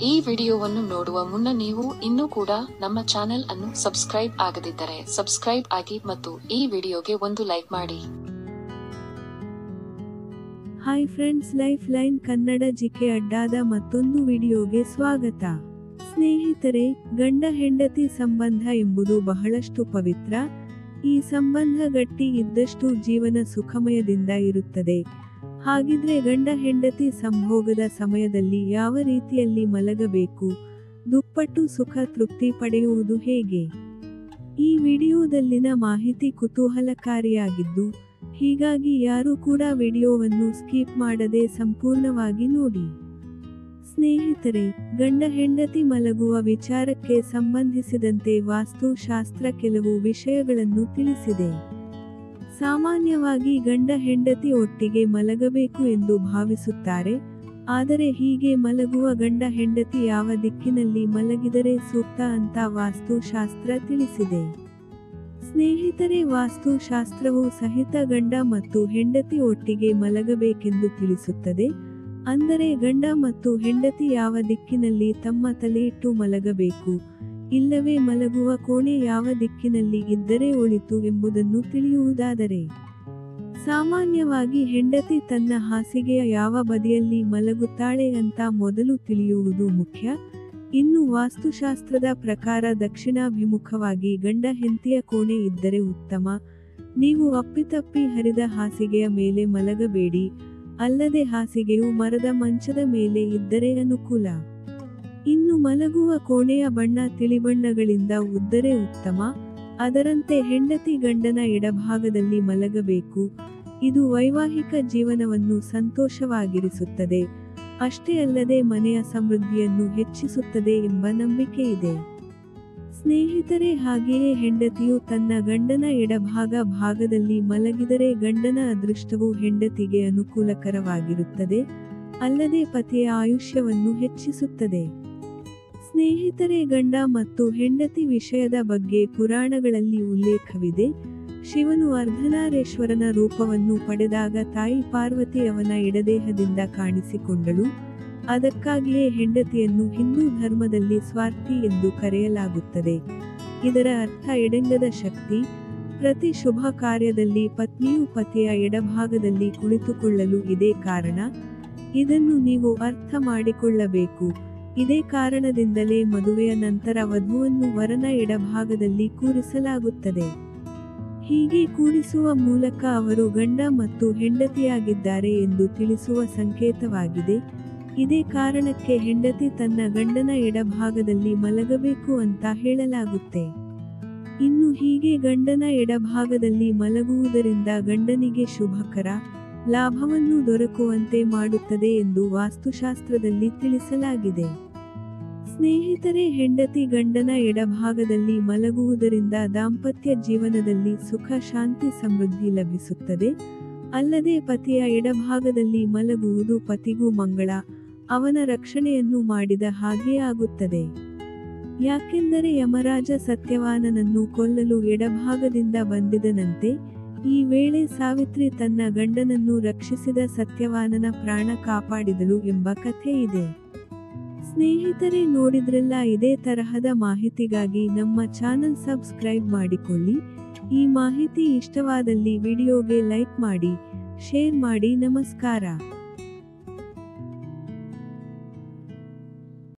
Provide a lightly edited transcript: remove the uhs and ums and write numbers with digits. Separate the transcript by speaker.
Speaker 1: ಈ ವಿಡಿಯೋವನ್ನು ನೋಡುವ ಮುನ್ನ ನೀವು ಇನ್ನೂ ಕೂಡ ನಮ್ಮ ಚಾನೆಲ್ ಅನ್ನು ಸಬ್ಸ್ಕ್ರೈಬ್ ಆಗದಿದ್ದರೆ ಸಬ್ಸ್ಕ್ರೈಬ್ ಆಗಿ ಮತ್ತು ಈ ವಿಡಿಯೋಗೆ ಒಂದು ಲೈಕ್ ಮಾಡಿ.
Speaker 2: Hi friends, life line Kannada GK ಅಡ್ಡಾದ ಮತ್ತೊಂದು ವಿಡಿಯೋಗೆ ಸ್ವಾಗತ. ಸ್ನೇಹಿತರೆ, ಗಂಡ ಹೆಂಡತಿ ಸಂಬಂಧ ಎಂಬುದು ಬಹಳಷ್ಟು ಪವಿತ್ರ. ಈ ಸಂಬಂಧ ಗಟ್ಟಿ ಇದ್ದಷ್ಟು ಜೀವನ ಸುಖಮಯದಿಂದ ಇರುತ್ತದೆ. ಹಾಗಿದ್ರೆ ಗಂಡ ಹೆಂಡತಿ ಸಂಭೋಗದ ಸಮಯದಲ್ಲಿ ಯಾವ ರೀತಿಯಲ್ಲಿ ಮಲಗಬೇಕು, ದುಪ್ಪಟ್ಟು ಸುಖ ತೃಪ್ತಿ ಪಡೆಯುವುದು ಹೇಗೆ? ಈ ವಿಡಿಯೋದಲ್ಲಿನ ಮಾಹಿತಿ ಕುತೂಹಲಕಾರಿಯಾಗಿದ್ದು, ಹೀಗಾಗಿ ಯಾರೂ ಕೂಡ ವಿಡಿಯೋವನ್ನು ಸ್ಕಿಪ್ ಮಾಡದೆ ಸಂಪೂರ್ಣವಾಗಿ ನೋಡಿ. ಸ್ನೇಹಿತರೆ, ಗಂಡ ಹೆಂಡತಿ ಮಲಗುವ ವಿಚಾರಕ್ಕೆ ಸಂಬಂಧಿಸಿದಂತೆ ವಾಸ್ತುಶಾಸ್ತ್ರ ಕೆಲವು ವಿಷಯಗಳನ್ನು ತಿಳಿಸಿದೆ. ಸಾಮಾನ್ಯವಾಗಿ ಗಂಡ ಹೆಂಡತಿ ಒಟ್ಟಿಗೆ ಮಲಗಬೇಕು ಎಂದು ಭಾವಿಸುತ್ತಾರೆ. ಆದರೆ ಹೀಗೆ ಮಲಗುವ ಗಂಡ ಹೆಂಡತಿ ಯಾವ ದಿಕ್ಕಿನಲ್ಲಿ ಮಲಗಿದರೆ ಸೂಕ್ತ ಅಂತ ವಾಸ್ತುಶಾಸ್ತ್ರ ತಿಳಿಸಿದೆ. ಸ್ನೇಹಿತರೆ, ವಾಸ್ತುಶಾಸ್ತ್ರವು ಸಹಿತ ಗಂಡ ಮತ್ತು ಹೆಂಡತಿ ಒಟ್ಟಿಗೆ ಮಲಗಬೇಕೆಂದು ತಿಳಿಸುತ್ತದೆ. ಅಂದರೆ ಗಂಡ ಮತ್ತು ಹೆಂಡತಿ ಯಾವ ದಿಕ್ಕಿನಲ್ಲಿ ತಮ್ಮ ತಲೆಯಿಟ್ಟು ಮಲಗಬೇಕು, ಇಲ್ಲವೇ ಮಲಗುವ ಕೋಣೆ ಯಾವ ದಿಕ್ಕಿನಲ್ಲಿ ಇದ್ದರೆ ಒಳಿತು ಎಂಬುದನ್ನು ತಿಳಿಯುವುದಾದರೆ, ಸಾಮಾನ್ಯವಾಗಿ ಹೆಂಡತಿ ತನ್ನ ಹಾಸಿಗೆಯ ಯಾವ ಬದಿಯಲ್ಲಿ ಮಲಗುತ್ತಾಳೆ ಅಂತ ಮೊದಲು ತಿಳಿಯುವುದು ಮುಖ್ಯ. ಇನ್ನು ವಾಸ್ತುಶಾಸ್ತ್ರದ ಪ್ರಕಾರ ದಕ್ಷಿಣಾಭಿಮುಖವಾಗಿ ಗಂಡ ಹೆಂಡತಿಯ ಕೋಣೆ ಇದ್ದರೆ ಉತ್ತಮ. ನೀವು ಅಪ್ಪಿತಪ್ಪಿ ಹರಿದ ಹಾಸಿಗೆಯ ಮೇಲೆ ಮಲಗಬೇಡಿ. ಅಲ್ಲದೆ ಹಾಸಿಗೆಯು ಮರದ ಮಂಚದ ಮೇಲೆ ಇದ್ದರೆ ಅನುಕೂಲ. ಇನ್ನು ಮಲಗುವ ಕೋಣೆಯ ಬಣ್ಣ ತಿಳಿಬಣ್ಣಗಳಿಂದ ಉದ್ದರೆ ಉತ್ತಮ. ಅದರಂತೆ ಹೆಂಡತಿ ಗಂಡನ ಎಡಭಾಗದಲ್ಲಿ ಮಲಗಬೇಕು. ಇದು ವೈವಾಹಿಕ ಜೀವನವನ್ನು ಸಂತೋಷವಾಗಿರಿಸುತ್ತದೆ. ಅಷ್ಟೇ ಅಲ್ಲದೆ ಮನೆಯ ಸಮೃದ್ಧಿಯನ್ನು ಹೆಚ್ಚಿಸುತ್ತದೆ ಎಂಬ ನಂಬಿಕೆ ಇದೆ. ಸ್ನೇಹಿತರೆ, ಹಾಗೆಯೇ ಹೆಂಡತಿಯು ತನ್ನ ಗಂಡನ ಭಾಗದಲ್ಲಿ ಮಲಗಿದರೆ ಗಂಡನ ಅದೃಷ್ಟವು ಹೆಂಡತಿಗೆ ಅನುಕೂಲಕರವಾಗಿರುತ್ತದೆ. ಅಲ್ಲದೆ ಪತಿಯ ಆಯುಷ್ಯವನ್ನು ಹೆಚ್ಚಿಸುತ್ತದೆ. ಸ್ನೇಹಿತರೆ, ಗಂಡ ಮತ್ತು ಹೆಂಡತಿ ವಿಷಯದ ಬಗ್ಗೆ ಪುರಾಣಗಳಲ್ಲಿ ಉಲ್ಲೇಖವಿದೆ. ಶಿವನು ಅರ್ಧನಾರೇಶ್ವರನ ರೂಪವನ್ನು ಪಡೆದಾಗ ತಾಯಿ ಪಾರ್ವತಿ ಅವನ ಎಡದೇಹದಿಂದ ಕಾಣಿಸಿಕೊಂಡಳು. ಅದಕ್ಕಾಗಿಯೇ ಹೆಂಡತಿಯನ್ನು ಹಿಂದೂ ಧರ್ಮದಲ್ಲಿ ಸ್ವಾರ್ಥಿ ಎಂದು ಕರೆಯಲಾಗುತ್ತದೆ. ಇದರ ಅರ್ಥ ಎಡಂಗದ ಶಕ್ತಿ. ಪ್ರತಿ ಶುಭ ಕಾರ್ಯದಲ್ಲಿ ಪತ್ನಿಯು ಪತಿಯ ಎಡಭಾಗದಲ್ಲಿ ಕುಳಿತುಕೊಳ್ಳಲು ಇದೇ ಕಾರಣ. ಇದನ್ನು ನೀವು ಅರ್ಥ ಮಾಡಿಕೊಳ್ಳಬೇಕು. ಇದೇ ಕಾರಣದಿಂದಲೇ ಮದುವೆಯ ನಂತರ ವಧುವನ್ನು ವರನ ಎಡಭಾಗದಲ್ಲಿ ಕೂರಿಸಲಾಗುತ್ತದೆ. ಹೀಗೆ ಕೂರಿಸುವ ಮೂಲಕ ಅವರು ಗಂಡ ಮತ್ತು ಹೆಂಡತಿಯಾಗಿದ್ದಾರೆ ಎಂದು ತಿಳಿಸುವ ಸಂಕೇತವಾಗಿದೆ. ಇದೇ ಕಾರಣಕ್ಕೆ ಹೆಂಡತಿ ತನ್ನ ಗಂಡನ ಎಡಭಾಗದಲ್ಲಿ ಮಲಗಬೇಕು ಅಂತ ಹೇಳಲಾಗುತ್ತೆ. ಇನ್ನು ಹೀಗೆ ಗಂಡನ ಎಡಭಾಗದಲ್ಲಿ ಮಲಗುವುದರಿಂದ ಗಂಡನಿಗೆ ಶುಭಕರ, ಲಾಭವನ್ನು ದೊರಕುವಂತೆ ಮಾಡುತ್ತದೆ ಎಂದು ವಾಸ್ತುಶಾಸ್ತ್ರದಲ್ಲಿ ತಿಳಿಸಲಾಗಿದೆ. ಸ್ನೇಹಿತರೆ, ಹೆಂಡತಿ ಗಂಡನ ಎಡಭಾಗದಲ್ಲಿ ಮಲಗುವುದರಿಂದ ದಾಂಪತ್ಯ ಜೀವನದಲ್ಲಿ ಸುಖ ಶಾಂತಿ ಸಮೃದ್ಧಿ ಲಭಿಸುತ್ತದೆ. ಅಲ್ಲದೆ ಪತಿಯ ಎಡಭಾಗದಲ್ಲಿ ಮಲಗುವುದು ಪತಿಗೂ ಮಂಗಳ, ಅವನ ರಕ್ಷಣೆಯನ್ನು ಮಾಡಿದ ಹಾಗೆ ಆಗುತ್ತದೆ. ಯಾಕೆಂದರೆ ಯಮರಾಜ ಸತ್ಯವಾನನನ್ನು ಕೊಲ್ಲಲು ಎಡಭಾಗದಿಂದ ಬಂದಿದನಂತೆ. ಈ ವೇಳೆ ಸಾವಿತ್ರಿ ತನ್ನ ಗಂಡನನ್ನು ರಕ್ಷಿಸಿದ ಸತ್ಯವಾನನ ಪ್ರಾಣ ಕಾಪಾಡಿದಳು ಎಂಬ ಕಥೆ ಇದೆ. ಸ್ನೇಹಿತರೆ, ನೋಡಿದ್ರಲ್ಲ, ಇದೇ ತರಹದ ಮಾಹಿತಿಗಾಗಿ ನಮ್ಮ ಚಾನಲ್ ಸಬ್ಸ್ಕ್ರೈಬ್ ಮಾಡಿಕೊಳ್ಳಿ. ಈ ಮಾಹಿತಿ ಇಷ್ಟವಾದಲ್ಲಿ ವಿಡಿಯೋಗೆ ಲೈಕ್ ಮಾಡಿ, ಶೇರ್ ಮಾಡಿ. ನಮಸ್ಕಾರ.